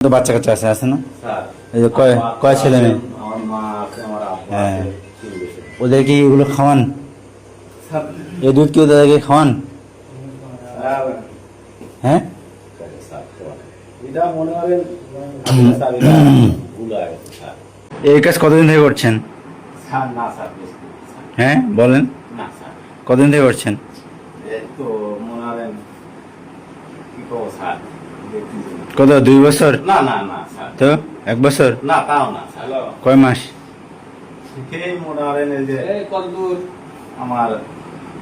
তো বাচ্চা কাচ্চা আছে না? স্যার, এই যে কয় কয় ছেলে মেয়ে? আমার মা আছে, আমার আব্বা হ্যাঁ। আছে, 3 বছর। ওদের কি এগুলো খাওয়ান? স্যার, এই দুধ কি ওদেরকে খাওয়ান? স্যার, হ্যাঁ, স্যার, এটা মনে করেন স্যার, এটা ভুল হয়ে গেছে, স্যার। এই কাজ কতদিন থেকে করছেন? স্যার, না স্যার, বুঝতে পারছি, স্যার। হ্যাঁ বলেন, না স্যার, কতদিন থেকে করছেন? এই তো মনে করেন কি করবো স্যার, দেখতেছি না। কত 2 বছর? না না না স্যার, তো 1 বছর? না তাও না স্যার। কয় মাস? এই মনে করেন এই যে আমার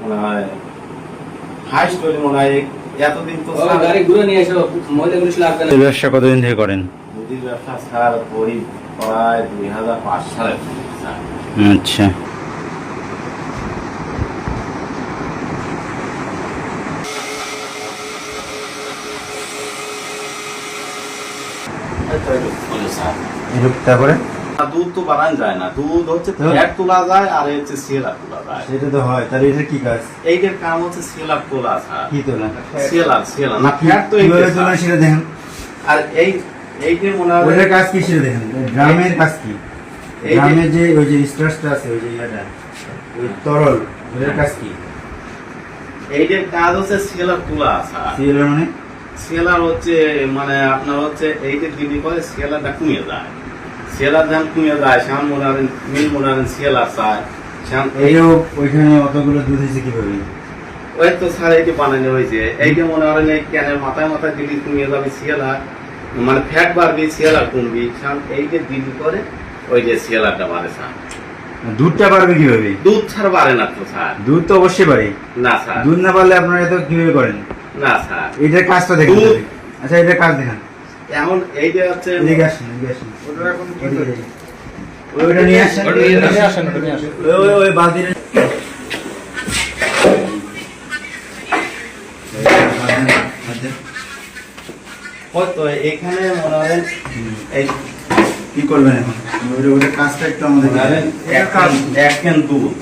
মনে হয় হাই স্টোরি মনে হয় এতদিন তো স্যার গাড়ি ঘুরে নিয়ে এসো, মহিলাগুলো লাগবে না। এই ব্যবসা কতদিন থেকে করেন? মুদির ব্যবসা স্যার করি প্রায় 2005 সালে স্যার। আচ্ছা, তারপরে দুধ তো বানানো যায় না, দুধ হচ্ছে ফ্যাট তোলা যায় আর হচ্ছে সেলার তোলা যায়। সেটা তো হয়, তাহলে এটা কি কাজ? এইটার কাম হচ্ছে সেলার তোলা স্যার। কি তোলা? সেলার না, ফ্যাট তো এইটা কিভাবে তোলা স্যার। সেটা দেখেন। আর এইটার মনে হয় ওটার কাজ কি সেটা দেখেন। ড্রামের কাজ কি? এই যে- ড্রামের যে ওই যে স্ট্রাসটা আছে, ওই যে ইয়াটা, ওই তরল, ওটার কাজ কি? এইটার কাজ হচ্ছে সেলার তোলা স্যার। সিএল মানে সেলার হচ্ছে মানে আপনার হচ্ছে এইটা দিদি করে সেলারটা কমিয়ে যায়। সেলার যখন কমিয়ে যায় সেমন মনে করেন মিল মনে করেন সেলার চায় সেমন এইও ওইখানে অতগুলো দুধ হয়েছে কিভাবে? ওই তো স্যার এইটা বানানো হয়েছে। এইটা মনে করেন এই ক্যানের মাথায় মাথায় দিদি কমিয়ে যাবে সেলার, মানে ফ্যাট বাড়বি সেলার কমবি, সেমন এইটা দিদি করে ওই যে সেলারটা বাড়ে স্যার। দুধটা বাড়বে কিভাবে? দুধ ছাড়া বাড়ে না তো স্যার। দুধ তো অবশ্যই বাড়ে। না স্যার, দুধ না বাড়লে আপনারা এত কিভাবে করেন? না স্যার। এটার কাজটা দেখেন দুধ- তবে। আচ্ছা, এটার কাজ দেখেন। এখন এইটা হচ্ছে এদিকে আসেন, এদিকে আসেন। ওটা এখন কি এদিকে করে? আসেন। ওইটা নিয়ে আসেন। ওই বালতিটা ওই তো এখানে মনে করেন এই কি করবেন এখন? ওইটা কাজটা একটু আমাদের মনে করেন এক ক্যান দুধ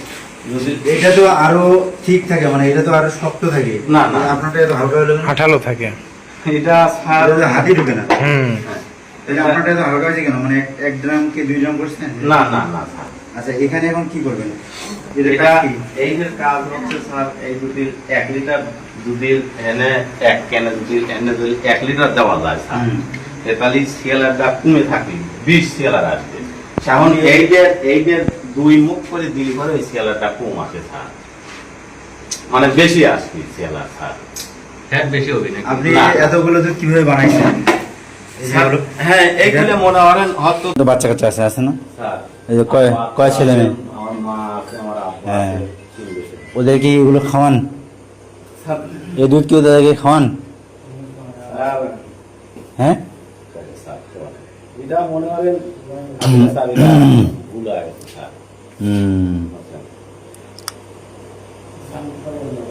যদি এটা তো আরো ঠিক থাকে, মানে এটা তো আরো শক্ত থাকে। না, না। আপনারটা এত হালকা হলো কেন? আঠালো থাকে। এটা স্যার এটা তো হাতি ঢুকে না। হুম। এটা আপনারটা এত হালকা হয়েছে কেন? মানে 1 গ্রাম কি 2 গ্রাম করছেন? না না না স্যার, আচ্ছা, এখানে এখন কি করবেন? এটার এটা কাজ কি? এই যে কাজ হচ্ছে স্যার, এই দুধের 1 লিটার দুধের এনে 1 ক্যানে দুধের এনে যদি 1 লিটার দেওয়া যায় স্যার, হুম। তাহলে সেলারটা কমে থাকবে 20 সেলার আসবে। এখন এই যে 2 মুখ করে দিলে পরে ওই সেলারটা কম আসে স্যার, মানে বেশি আসবে সেলার স্যার। ফ্যাট বেশি হবে নাকি? আপনি না। এতগুলো দুধ কিভাবে বানাইছেন? এই যে স্যার, হলো- হ্যাঁ এইগুলো মনে করেন হয়তো তো বাচ্চা কাচ্চা আছে না? স্যার, এই যে কয় আমার কয় ছেলে মেয়ে? আমার মা আছে, আমার আব্বা হ্যাঁ। আছে, 3 বছর। ওদের কি এগুলো খাওয়ান? স্যার, এই দুধ কি ওদেরকে খাওয়ান? হ্যাঁ, স্যার, এটা মনে করেন স্যার, এটা ভুল হয়ে গেছে স্যার। হুম।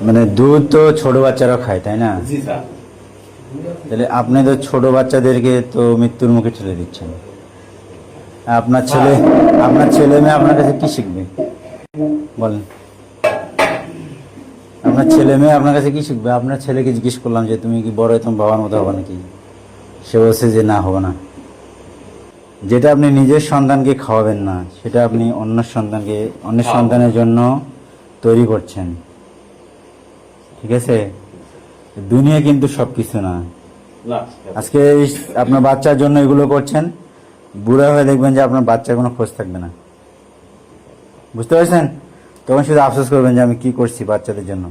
মানে দুধ তো ছোট বাচ্চারা খায়, তাই না? জি স্যার। তাহলে আপনি তো ছোট বাচ্চাদেরকে তো মৃত্যুর মুখে ঠেলে দিচ্ছেন। আপনার ছেলে মেয়ে আপনার কাছে কি শিখবে বলেন? আপনার ছেলে মেয়ে আপনার কাছে কি শিখবে? আপনার ছেলেকে জিজ্ঞেস করলাম যে তুমি কি বড় হয়ে তোমার বাবার মতো হবে নাকি? সে বলছে যে না, হবে না। যেটা আপনি নিজের সন্তানকে খাওয়াবেন না, সেটা আপনি অন্য সন্তানের জন্য তৈরি করছেন। ঠিক আছে? দুনিয়া কিন্তু সবকিছু না। না, আজকে আপনার বাচ্চার জন্য এগুলো করছেন, বুড়া হয়ে দেখবেন যে আপনার বাচ্চার কোনো খোঁজ থাকবে না। বুঝতে পারছেন? তখন শুধু আফসোস করবেন যে আমি কি করছি বাচ্চাদের জন্য।